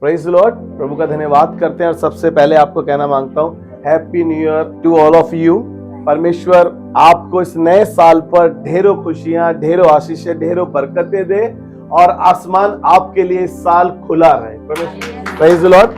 Praise Lord. प्रभु का धन्यवाद करते हैं और सबसे पहले आपको कहना मांगता हूँ happy new year to all of you. परमेश्वर आपको इस नए साल पर ढेरों खुशियां, ढेरों आशीषें, ढेरों बरकतें दे और आसमान आपके लिए इस साल खुला रहे। Praise Lord.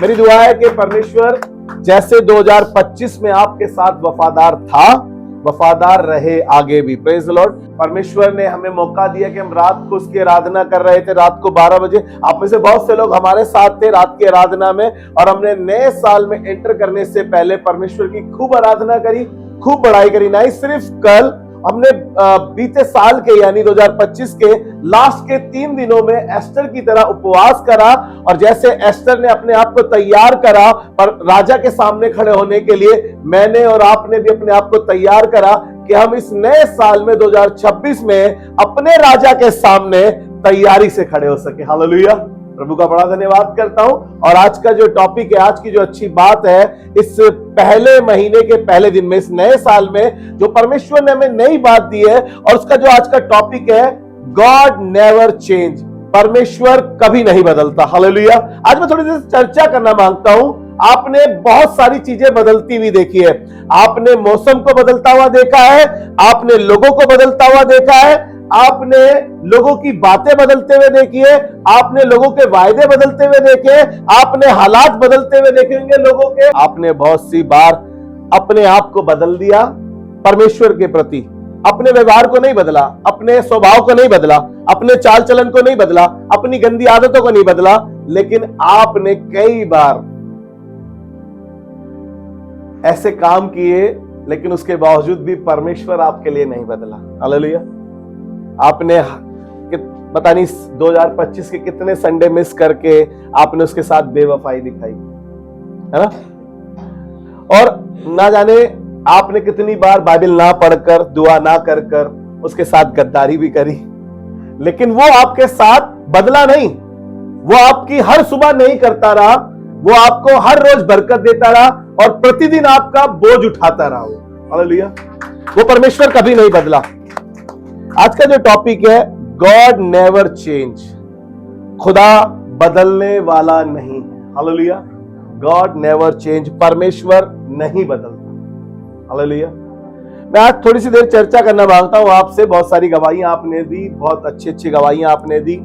मेरी दुआ है कि परमेश्वर जैसे 2025 में आपके साथ वफादार था, वफादार रहे आगे भी। Praise Lord. परमेश्वर ने हमें मौका दिया कि हम रात को उसकी आराधना कर रहे थे, रात को 12 बजे। आप में से बहुत से लोग हमारे साथ थे रात की आराधना में, और हमने नए साल में एंटर करने से पहले परमेश्वर की खूब आराधना करी, खूब बड़ाई करी। नहीं सिर्फ कल, हमने बीते साल के यानी 2025 के लास्ट के 3 दिनों में एस्टर की तरह उपवास करा, और जैसे एस्टर ने अपने आप को तैयार करा पर राजा के सामने खड़े होने के लिए, मैंने और आपने भी अपने आप को तैयार करा कि हम इस नए साल में 2026 में अपने राजा के सामने तैयारी से खड़े हो सके। हालेलुया। प्रभु का बड़ा धन्यवाद करता हूं। और आज का जो टॉपिक है, आज की जो अच्छी बात है, इस पहले महीने के पहले दिन में, इस नए साल में जो परमेश्वर ने हमें नई बात दी है, और उसका जो आज का टॉपिक है, गॉड नेवर चेंज। परमेश्वर कभी नहीं बदलता। हालेलुया। आज मैं थोड़ी देर चर्चा करना मांगता हूं। आपने बहुत सारी चीजें बदलती हुई देखी है। आपने मौसम को बदलता हुआ देखा है, आपने लोगों को बदलता हुआ देखा है, आपने लोगों की बातें बदलते हुए देखी है, आपने लोगों के वायदे बदलते हुए देखे, आपने हालात बदलते हुए देखे होंगे लोगों के। आपने बहुत सी बार अपने आप को बदल दिया परमेश्वर के प्रति। अपने व्यवहार को नहीं बदला, अपने स्वभाव को नहीं बदला, अपने चाल चलन को नहीं बदला, अपनी गंदी आदतों को नहीं बदला, लेकिन आपने कई बार ऐसे काम किए, लेकिन उसके बावजूद भी परमेश्वर आपके लिए नहीं बदला। हालेलुया। आपने पता नहीं 2025 के कितने संडे मिस करके आपने उसके साथ बेवफाई दिखाई, है ना? और ना जाने आपने कितनी बार बाइबल ना पढ़कर, दुआ ना कर कर उसके साथ गद्दारी भी करी, लेकिन वो आपके साथ बदला नहीं। वो आपकी हर सुबह नहीं करता रहा, वो आपको हर रोज बरकत देता रहा और प्रतिदिन आपका बोझ उठाता रहा। हालेलुया। वो परमेश्वर कभी नहीं बदला। आज का जो टॉपिक है, गॉड नेवर चेंज। खुदा बदलने वाला नहीं। हालेलुया। God never change. परमेश्वर नहीं बदलता। हालेलुया। मैं आज थोड़ी सी देर चर्चा करना मांगता हूं आपसे। बहुत सारी गवाहियां आपने दी, बहुत अच्छी अच्छी गवाहियां आपने दी,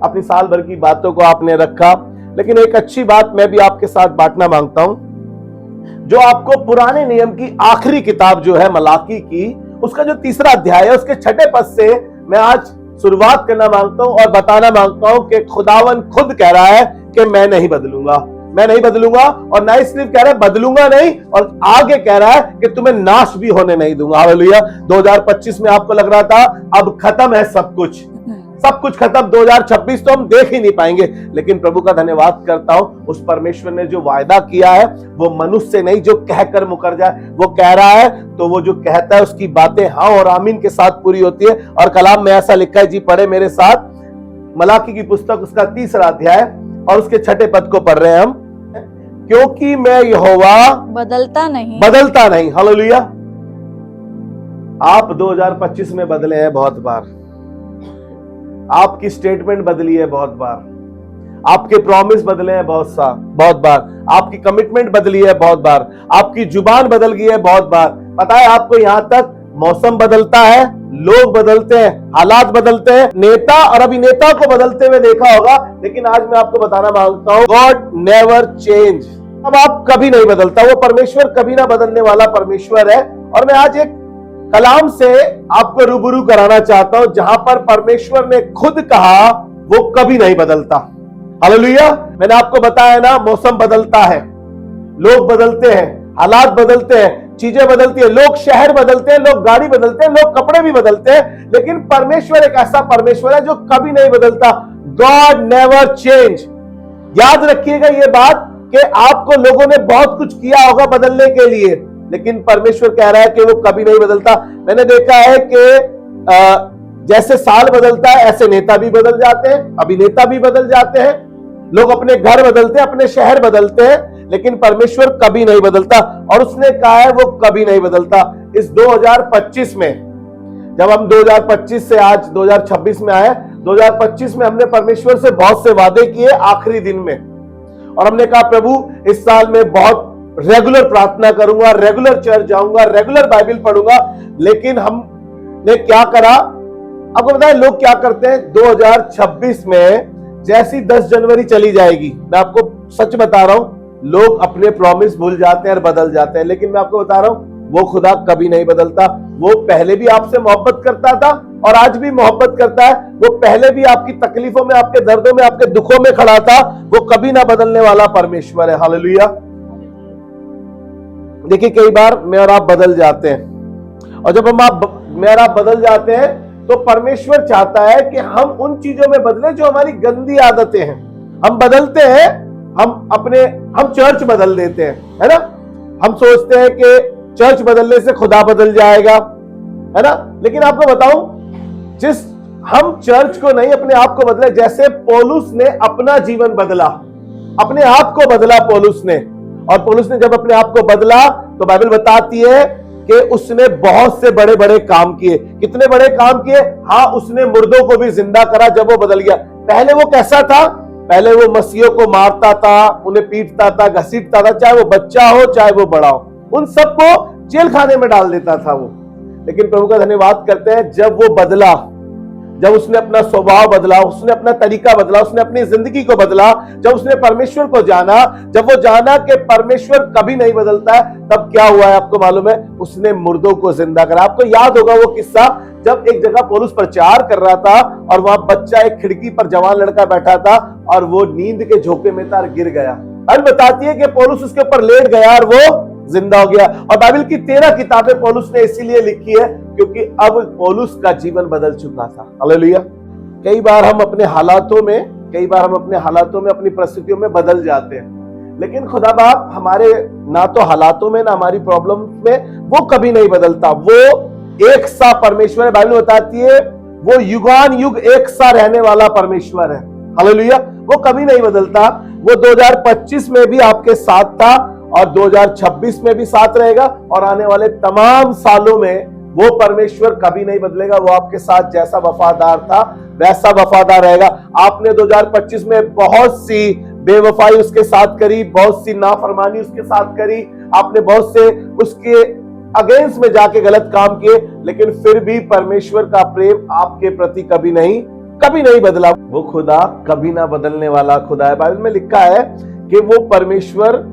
अपनी साल भर की बातों को आपने रखा, लेकिन एक अच्छी बात मैं भी आपके साथ बांटना मांगता हूं। जो आपको पुराने नियम की आखिरी किताब जो है मलाकी की, उसका जो 3रा अध्याय है, उसके 6ठे पद से मैं आज शुरुआत करना मांगता हूं और बताना मांगता हूं कि खुदावन खुद कह रहा है कि मैं नहीं बदलूंगा, मैं नहीं बदलूंगा। और ना सिर्फ कह रहा है बदलूंगा नहीं, और आगे कह रहा है कि तुम्हें नाश भी होने नहीं दूंगा। हालेलुया। 2025 में आपको लग रहा था अब खत्म है सब कुछ, सब कुछ खत्म, 2026 तो हम देख ही नहीं पाएंगे, लेकिन प्रभु का धन्यवाद करता हूं, उस परमेश्वर ने जो वायदा किया है वो मनुष्य नहीं जो कहकर मुकर जाए। वो कह रहा है तो वो जो कहता है उसकी बातें हाँ और आमीन के साथ पूरी होती है। और कलाम में ऐसा लिखा है, जी पढ़े मेरे साथ, मलाकी की पुस्तक उसका 3रा अध्याय और उसके 6ठे पद को पढ़ रहे हैं हम। क्योंकि मैं यहोवा बदलता नहीं। हालेलुया। आप 2025 में बदले हैं बहुत बार, आपकी स्टेटमेंट बदली है बहुत बार, आपके प्रॉमिस बदले हैं बहुत बार, आपकी कमिटमेंट बदली है बहुत बार, आपकी जुबान बदल गई है बहुत बार। पता है आपको, यहां तक मौसम बदलता है, लोग बदलते हैं, हालात बदलते हैं, नेता और अभिनेता को बदलते हुए देखा होगा, लेकिन आज मैं आपको बताना मांगता हूं, गॉड नेवर चेंज। अब आप कभी नहीं बदलता। वो परमेश्वर कभी ना बदलने वाला परमेश्वर है। और मैं आज एक कलाम से आपको रूबरू कराना चाहता हूं, जहां पर परमेश्वर ने खुद कहा वो कभी नहीं बदलता। हालेलुया। मैंने आपको बताया ना, मौसम बदलता है, लोग बदलते हैं, हालात बदलते हैं, चीजें बदलती है, लोग शहर बदलते हैं, लोग गाड़ी बदलते हैं, लोग कपड़े भी बदलते हैं, लेकिन परमेश्वर एक ऐसा परमेश्वर है जो कभी नहीं बदलता। God never change. याद रखिएगा ये बात कि आपको लोगों ने बहुत कुछ किया होगा बदलने के लिए, लेकिन परमेश्वर कह रहा है कि वो कभी नहीं बदलता। मैंने देखा है कि जैसे साल बदलता है ऐसे नेता भी बदल जाते हैं, अभिनेता भी बदल जाते हैं, लोग अपने घर बदलते हैं, अपने शहर बदलते हैं, लेकिन परमेश्वर कभी नहीं बदलता। और उसने कहा है वो कभी नहीं बदलता। इस 2025 में, जब हम 2025 से आज 2026 में आए, 2025 में हमने परमेश्वर से बहुत से वादे किए आखिरी दिन में, और हमने कहा प्रभु इस साल में बहुत रेगुलर प्रार्थना करूंगा, रेगुलर चर्च जाऊंगा, रेगुलर बाइबल पढ़ूंगा। लेकिन हमने क्या करा? आपको पता है लोग क्या करते हैं? 2026 में जैसी 10 जनवरी चली जाएगी, मैं आपको सच बता रहा हूं, लोग अपने प्रॉमिस भूल जाते हैं और बदल जाते हैं। लेकिन मैं आपको बता रहा हूं वो खुदा कभी नहीं बदलता। वो पहले भी आपसे मोहब्बत करता था और आज भी मोहब्बत करता है। वो पहले भी आपकी तकलीफों में, आपके दर्दों में, आपके दुखों में खड़ा था। वो कभी ना बदलने वाला परमेश्वर है। हालेलुया। देखिए कई बार मैं और आप बदल जाते हैं, और जब मैं और आप बदल जाते हैं तो परमेश्वर चाहता है कि हम उन चीजों में बदले जो हमारी गंदी आदतें हैं। हम बदलते हैं, हम चर्च बदल देते हैं, है ना। हम सोचते हैं कि चर्च बदलने से खुदा बदल जाएगा, है ना। लेकिन आपको बताऊं, हम चर्च को नहीं अपने आप को बदले। जैसे पौलुस ने अपना जीवन बदला, अपने आप को बदला पौलुस ने, और पौलुस ने जब अपने आप को बदला तो बाइबल बताती है कि उसने बहुत से बड़े बड़े काम किए। कितने बड़े काम किए? हाँ, उसने मुर्दों को भी जिंदा करा जब वो बदल गया। पहले वो कैसा था? पहले वो मसीहों को मारता था, उन्हें पीटता था, घसीटता था, चाहे वो बच्चा हो चाहे वो बड़ा हो, उन सबको जेल खाने में डाल देता था वो। लेकिन प्रभु का धन्यवाद करते हैं, जब वो बदला, जब उसने अपना स्वभाव बदला, उसने अपना तरीका बदला, उसने अपनी जिंदगी को बदला, जब उसने परमेश्वर को जाना, जब वो जाना कि परमेश्वर कभी नहीं बदलता है, तब क्या हुआ है आपको मालूम है? उसने मुर्दों को जिंदा करा। आपको याद होगा वो किस्सा, जब एक जगह पौलुस प्रचार कर रहा था और वहां बच्चा एक खिड़की पर जवान लड़का बैठा था और वो नींद के झोंके में था, गिर गया। और बताती है कि पौलुस उसके ऊपर लेट गया और वो जिंदा हो गया। और बाइबल की 13 किताबें पौलुस ने इसीलिए लिखी है क्योंकि अब पौलुस का जीवन बदल चुका था। हालेलुया। कई बार हम अपने हालातों में, अपनी परिस्थितियों में बदल जाते हैं, लेकिन खुदा बाप हमारे ना तो हालातों में ना हमारी प्रॉब्लम में वो कभी नहीं बदलता। वो एक सा परमेश्वर है। बाइबल बताती है वो युगान युग एक सा रहने वाला परमेश्वर है। हालेलुया। वो कभी नहीं बदलता। वो 2025 में भी आपके साथ था और 2026 में भी साथ रहेगा, और आने वाले तमाम सालों में वो परमेश्वर कभी नहीं बदलेगा। वो आपके साथ जैसा वफादार था वैसा वफादार रहेगा। आपने 2025 में बहुत सी बेवफाई उसके साथ करी, बहुत सी नाफरमानी उसके साथ करी, आपने बहुत से उसके अगेंस्ट में जाके गलत काम किए, लेकिन फिर भी परमेश्वर का प्रेम आपके प्रति कभी नहीं बदला। वो खुदा कभी ना बदलने वाला खुदा है। बाइबल में लिखा है कि वो परमेश्वर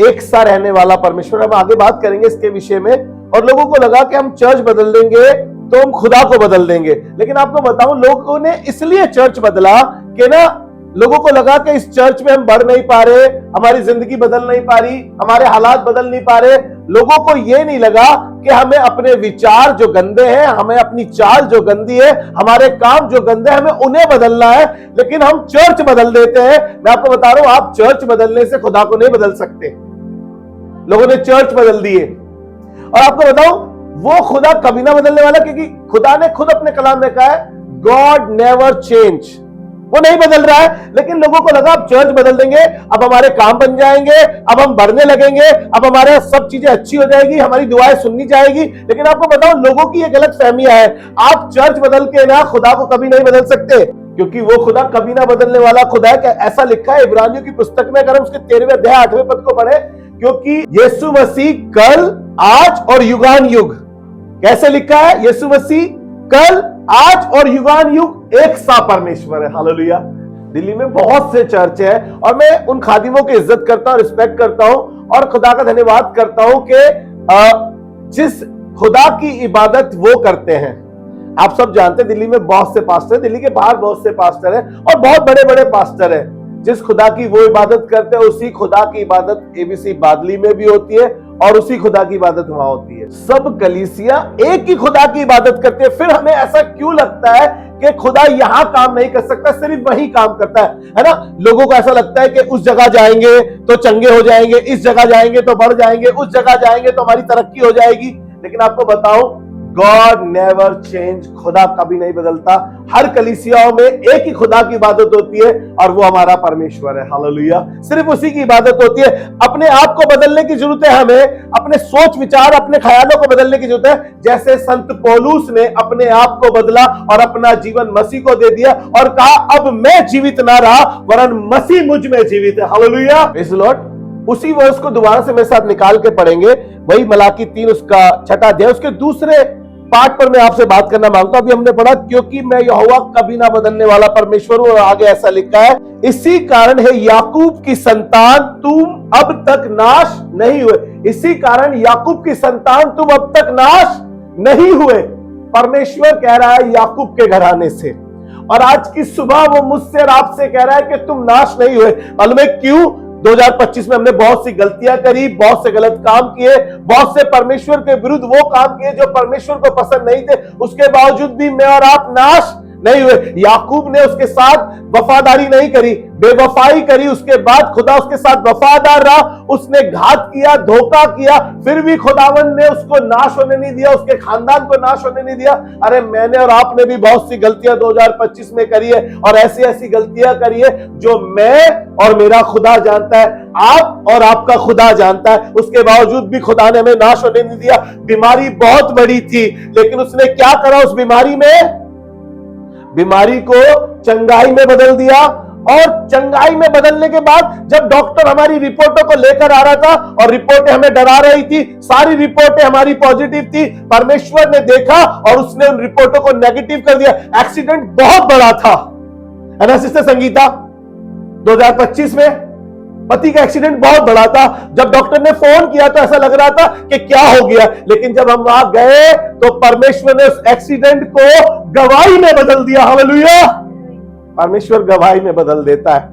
एक सा रहने वाला परमेश्वर। हम आगे बात करेंगे इसके विषय में। और लोगों को लगा कि हम चर्च बदल देंगे तो हम खुदा को बदल देंगे। लेकिन आपको बताऊं, लोगों ने इसलिए चर्च बदला कि ना लोगों को लगा कि इस चर्च में हम बढ़ नहीं पा रहे, हमारी जिंदगी बदल नहीं पा रही, हमारे हालात बदल नहीं पा रहे। लोगों को यह नहीं लगा कि हमें अपने विचार जो गंदे हैं, हमें अपनी चाल जो गंदी है, हमारे काम जो गंदे हैं, हमें उन्हें बदलना है। लेकिन हम चर्च बदल देते हैं। मैं आपको बता रहा हूं, आप चर्च बदलने से खुदा को नहीं बदल सकते। लोगों ने चर्च बदल दिए। और आपको बताऊं, वो खुदा कभी ना बदलने वाला, क्योंकि खुदा ने खुद अपने कलाम में कहा है गॉड नेवर चेंज। वो नहीं बदल रहा है। लेकिन लोगों को लगा अब चर्च बदल देंगे, अब हमारे काम बन जाएंगे, अब हम बढ़ने लगेंगे, अब हमारे सब चीजें अच्छी हो जाएगी, हमारी दुआएं सुननी जाएगी। लेकिन आपको बताओ, लोगों की ये गलत फहमियां है। आप चर्च बदल के ना खुदा को कभी नहीं बदल सकते, क्योंकि वो खुदा कभी ना बदलने वाला खुदा है। ऐसा लिखा है इब्रानियों की पुस्तक में, अगर हम उसके 13वें अध्याय 8वें पद को पढ़े, क्योंकि यीशु मसीह कल, आज और युगान युग, कैसे लिखा है? यीशु मसीह कल, आज और युगान युग एक सा परमेश्वर है। हालेलुया। दिल्ली में बहुत से चर्च है और मैं उन खादिमों की इज्जत करता हूं, रिस्पेक्ट करता हूं और खुदा का धन्यवाद करता हूं कि जिस खुदा की इबादत वो करते हैं। आप सब जानते हैं दिल्ली में बहुत से पास्टर, दिल्ली के बाहर बहुत से पास्टर हैं और बहुत बड़े बड़े पास्टर हैं। जिस खुदा की वो इबादत करते हैं, उसी खुदा की इबादत एबीसी बादली में भी होती है और उसी खुदा की इबादत वहां होती है। सब कलीसिया एक ही खुदा की इबादत करते हैं। फिर हमें ऐसा क्यों लगता है कि खुदा यहां काम नहीं कर सकता, सिर्फ वही काम करता है ना? लोगों को ऐसा लगता है कि उस जगह जाएंगे तो चंगे हो जाएंगे, इस जगह जाएंगे तो बढ़ जाएंगे, उस जगह जाएंगे तो हमारी तरक्की हो जाएगी। लेकिन आपको बताऊं, गॉड नेवर चेंज, खुदा कभी नहीं बदलता। हर कलीसियाओं में एक ही खुदा की इबादत होती है और वो हमारा परमेश्वर है। हालेलुया, सिर्फ उसी की इबादत होती है। अपने आप को बदलने की जरूरत है, हमें अपने सोच विचार, अपने ख्यालों को बदलने की जरूरत है। जैसे संत पौलुस ने अपने आप को बदला और अपना जीवन मसीह को दे दिया और कहा, अब मैं जीवित ना रहा वरन मसीह मुझ में जीवित है। Hallelujah, praise the Lord. उसी वर्ष को दोबारा से मेरे साथ निकाल के पढ़ेंगे, वही मलाकी 3 उसका 6वां अध्याय, उसके दूसरे पार्ट पर मैं आपसे बात करना मांगता हूं। अभी हमने पढ़ा, क्योंकि मैं यहोवा कभी ना बदलने वाला परमेश्वर हूं, और आगे ऐसा लिखा है, इसी कारण है याकूब की संतान तुम अब तक नाश नहीं हुए। इसी कारण याकूब की संतान तुम अब तक नाश नहीं हुए। परमेश्वर कह रहा है याकूब के घराने से, और आज की सुबह वो मुझसे और आपसे कह रहा है कि तुम नाश नहीं हुए। मालूम है क्यों? 2025 में हमने बहुत सी गलतियां करी, बहुत से गलत काम किए, बहुत से परमेश्वर के विरुद्ध वो काम किए जो परमेश्वर को पसंद नहीं थे। उसके बावजूद भी मैं और आप नाश नहीं हुए। याकूब ने उसके साथ वफादारी नहीं करी, बेवफाई करी, उसके बाद खुदा उसके साथ वफादार रहा। उसने घात किया, धोखा किया, फिर भी खुदावन ने उसको नाश होने नहीं दिया, उसके खानदान को नाश होने नहीं दिया। अरे मैंने और आपने भी बहुत सी गलतियां 2025 में करी है, और ऐसी ऐसी गलतियां करी है जो मैं और मेरा खुदा जानता है, आप और आपका खुदा जानता है। उसके बावजूद भी खुदा ने हमें नाश होने नहीं दिया। बीमारी बहुत बड़ी थी, लेकिन उसने क्या करा? उस बीमारी को चंगाई में बदल दिया। और चंगाई में बदलने के बाद जब डॉक्टर हमारी रिपोर्टों को लेकर आ रहा था, और रिपोर्टें हमें डरा रही थी, सारी रिपोर्टें हमारी पॉजिटिव थी, परमेश्वर ने देखा और उसने उन रिपोर्टों को नेगेटिव कर दिया। एक्सीडेंट बहुत बड़ा था, है ना सिस्टर संगीता? 2025 में पति का एक्सीडेंट बहुत बड़ा था। जब डॉक्टर ने फोन किया तो ऐसा लग रहा था कि क्या हो गया, लेकिन जब हम वहां गए तो परमेश्वर ने उस एक्सीडेंट को गवाही में बदल दिया। हालेलुया, परमेश्वर गवाही में बदल देता है।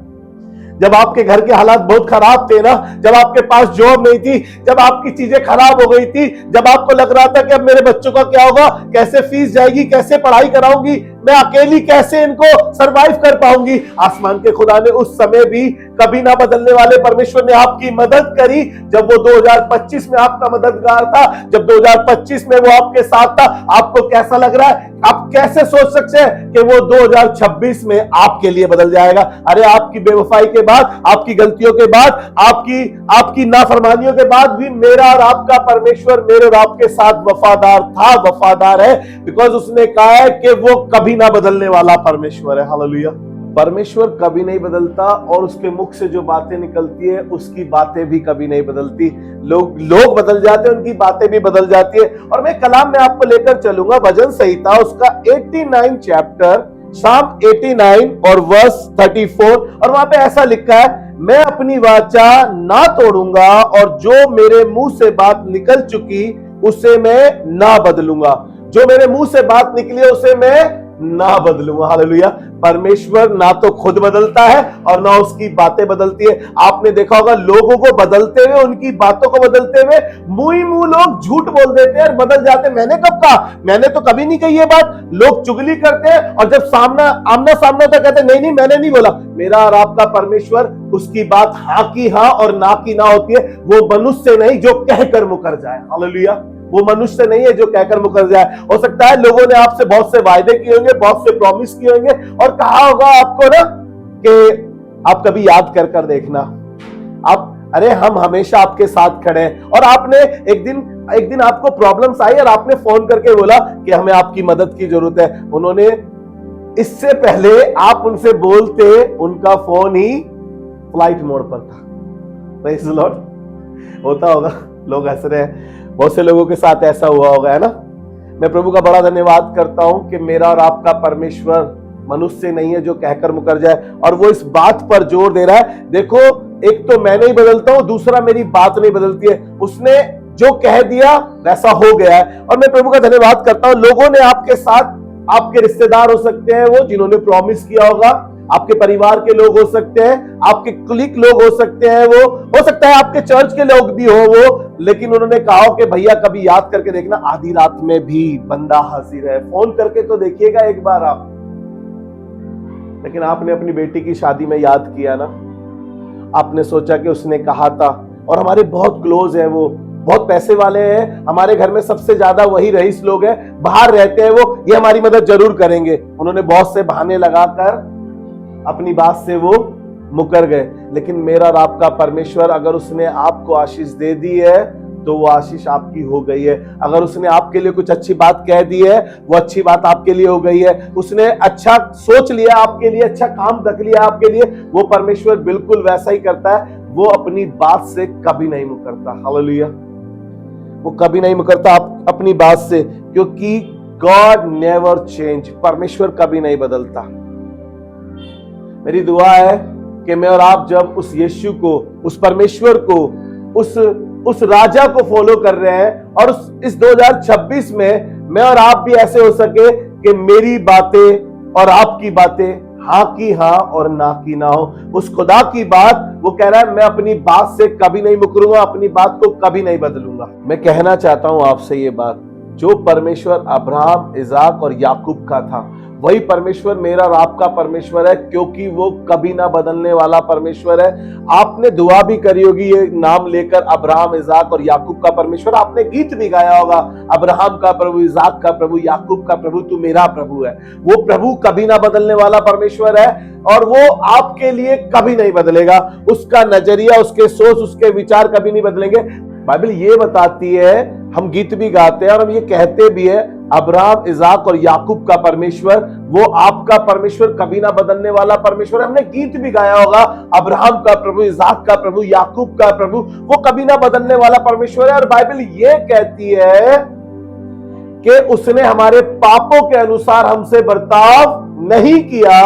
जब आपके घर के हालात बहुत खराब थे ना, जब आपके पास जॉब नहीं थी, जब आपकी चीजें खराब हो गई थी, जब आपको लग रहा था कि अब मेरे बच्चों का क्या होगा, कैसे फीस जाएगी, कैसे पढ़ाई कराऊंगी, मैं अकेली कैसे इनको सरवाइव कर पाऊंगी, आसमान के खुदा ने उस समय भी कभी ना बदलने वाले परमेश्वर ने आपकी मदद करी। जब वो 2025 में आपका मददगार था, जब 2025 में वो आपके साथ था, आपको कैसा लग रहा है? आप कैसे सोच सकते हैं कि वो 2026 में आपके लिए बदल जाएगा? अरे आपकी बेवफाई के बाद, आपकी गलतियों के बाद, आपकी नाफरमानियों के बाद भी मेरा और आपका परमेश्वर मेरे और आपके साथ वफादार था, वफादार है, बिकॉज उसने कहा है कि वो कभी ना बदलने वाला परमेश्वर है। हालेलुया, परमेश्वर कभी नहीं बदलता, और उसके मुख से जो बातें निकलती है उसकी बातें भी कभी नहीं बदलती। लोग बदल जाते हैं, उनकी बातें भी बदल जाती है। और मैं कलाम में आपको लेकर चलूंगा भजन संहिता उसका 89 चैप्टर, साम 89 और वर्स 34, और वहां पे ऐसा लिखा है, मैं अपनी वाचा ना तोड़ूंगा और जो मेरे मुंह से बात निकल चुकी उसे मैं ना बदलूंगा। जो मेरे मुंह से बात निकली है उसे मैं ना बदलूंगा। हालेलुया, परमेश्वर ना तो खुद बदलता है और ना उसकी बातें बदलती है। आपने देखा होगा लोगों को बदलते हुए, उनकी बातों को बदलते हुए मुंह ही मुंह लोग झूठ बोल देते हैं और बदल जाते हैं। मैंने कब कहा? मैंने तो कभी नहीं कही ये बात। लोग चुगली करते हैं और जब आमना सामना होता कहते नहीं नहीं मैंने नहीं बोला। मेरा और आपका परमेश्वर, उसकी बात हाँ की हाँ और ना की ना होती है। वो मनुष्य नहीं जो कहकर मुकर जाए। हालेलुया, वो मनुष्य नहीं है जो कहकर मुकर जाए। हो सकता है लोगों ने आपसे बहुत से वायदे किए होंगे, बहुत से प्रॉमिस किए होंगे, और कहा होगा आपको ना कि आप कभी याद कर कर देखना, अरे हम हमेशा आपके साथ खड़े हैं। और आपने एक दिन आपको प्रॉब्लम्स आई और आपने फोन करके बोला कि हमें आपकी मदद की जरूरत है। उन्होंने, इससे पहले आप उनसे बोलते, उनका फोन ही फ्लाइट मोड पर था। Praise the Lord. होता होगा, लोग हंस रहे हैं, बहुत से लोगों के साथ ऐसा हुआ होगा, है ना? मैं प्रभु का बड़ा धन्यवाद करता हूं कि मेरा और आपका परमेश्वर मनुष्य नहीं है जो कहकर मुकर जाए, और वो इस बात पर जोर दे रहा है। देखो, एक तो मैं नहीं बदलता हूं, दूसरा मेरी बात नहीं बदलती है। उसने जो कह दिया वैसा हो गया है। और मैं प्रभु का धन्यवाद करता हूं, लोगों ने आपके साथ, आपके रिश्तेदार हो सकते हैं वो जिन्होंने प्रॉमिस किया होगा, आपके परिवार के लोग हो सकते हैं, आपके कुलीग लोग हो सकते हैं, वो हो सकता है आपके चर्च के लोग भी हो वो, लेकिन उन्होंने कहा कि भैया कभी याद करके देखना, आधी रात में भी बंदा हाजिर है, फोन करके तो देखिएगा एक बार आप। लेकिन आपने अपनी बेटी की शादी में याद किया ना, आपने सोचा कि उसने कहा था, और हमारे बहुत क्लोज है वो, बहुत पैसे वाले हैं, हमारे घर में सबसे ज्यादा वही रईस लोग हैं, बाहर रहते हैं वो, ये हमारी मदद जरूर करेंगे। उन्होंने बहुत से बहाने लगाकर अपनी बात से वो मुकर गए। लेकिन मेरा और आपका परमेश्वर अगर उसने आपको आशीष दे दी है तो वो आशीष आपकी हो गई है। अगर उसने आपके लिए कुछ अच्छी बात कह दी है, वो अच्छी बात आपके लिए हो गई है। उसने अच्छा सोच लिया आपके लिए, अच्छा काम रख लिया आपके लिए, वो परमेश्वर बिल्कुल वैसा ही करता है। वो अपनी बात से कभी नहीं मुकरता। हालेलुया। वो कभी नहीं मुकरता अपनी बात से, क्योंकि गॉड नेवर चेंज, परमेश्वर कभी नहीं बदलता। मेरी दुआ है कि मैं और आप जब उस यीशु को, उस परमेश्वर को, उस राजा को फॉलो कर रहे हैं और इस 2026 में मैं और आप भी ऐसे हो सके कि मेरी बातें और आपकी बातें हाँ की हाँ और ना की ना हो। उस खुदा की बात, वो कह रहा है मैं अपनी बात से कभी नहीं मुकरूंगा, अपनी बात को कभी नहीं बदलूंगा। मैं कहना चाहता हूं आपसे ये बात, जो परमेश्वर अब्राहम, इजाक और याकूब का था, वही परमेश्वर मेरा और आपका परमेश्वर है, क्योंकि वो कभी ना बदलने वाला परमेश्वर है। आपने दुआ भी करी होगी ये नाम लेकर, अब्राहम, इजाक और याकूब का परमेश्वर। आपने गीत भी गाया होगा, अब्राहम का प्रभु, इजाक का प्रभु, याकूब का प्रभु, तू मेरा प्रभु है। वो प्रभु कभी ना बदलने वाला परमेश्वर है और वो आपके लिए कभी नहीं बदलेगा। उसका नजरिया, उसके सोच, उसके विचार कभी नहीं बदलेंगे। बाइबल ये बताती है, हम गीत भी गाते हैं और हम ये कहते भी है, अब्राहम, इजाक और याकूब का परमेश्वर वो आपका परमेश्वर, कभी ना बदलने वाला परमेश्वर। हमने गीत भी गाया होगा, अब्राहम का प्रभु, इजाक का प्रभु, याकूब का प्रभु, वो कभी ना बदलने वाला परमेश्वर है। और बाइबल ये कहती है कि उसने हमारे पापों के अनुसार हमसे बर्ताव नहीं किया।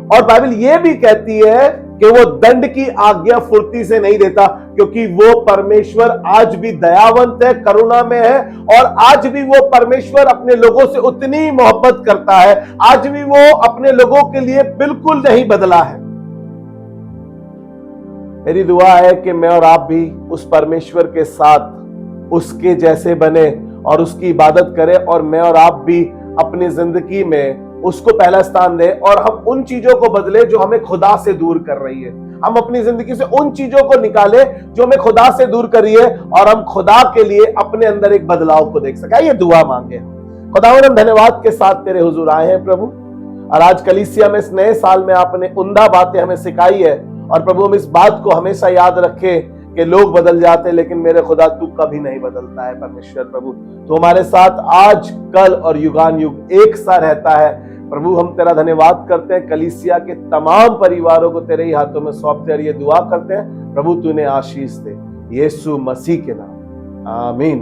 और बाइबल ये भी कहती है कि वो दंड की आज्ञा फुर्ती से नहीं देता, क्योंकि वो परमेश्वर आज भी दयावंत है, करुणा में है, और आज भी वो परमेश्वर अपने लोगों से उतनी मोहब्बत करता है। आज भी वो अपने लोगों के लिए बिल्कुल नहीं बदला है। मेरी दुआ है कि मैं और आप भी उस परमेश्वर के साथ उसके जैसे बने और उसकी इबादत करें, और मैं और आप भी अपनी जिंदगी में उसको पहला स्थान दें और हम उन चीजों को बदले जो हमें खुदा से दूर कर रही है। हम अपनी जिंदगी से उन चीजों को निकालें जो हमें खुदा से दूर कर रही है, और हम खुदा के लिए अपने अंदर एक बदलाव को देख सके। ये दुआ मांगे। खुदावंद, हम धन्यवाद के साथ तेरे हुजूर आए हैं प्रभु, और आज कलीसिया में इस नए साल में आपने उम्दा बातें हमें सिखाई है। और प्रभु, हम इस बात को हमेशा याद रखें कि लोग बदल जाते, लेकिन मेरे खुदा तू कभी नहीं बदलता है। परमेश्वर प्रभु, तू हमारे साथ आज, कल और युगान युग एक सा रहता है। प्रभु, हम तेरा धन्यवाद करते हैं, कलीसिया के तमाम परिवारों को तेरे ही हाथों में सौंपते हैं। ये दुआ करते हैं प्रभु, तूने आशीष दे, यीशु मसीह के नाम, आमीन।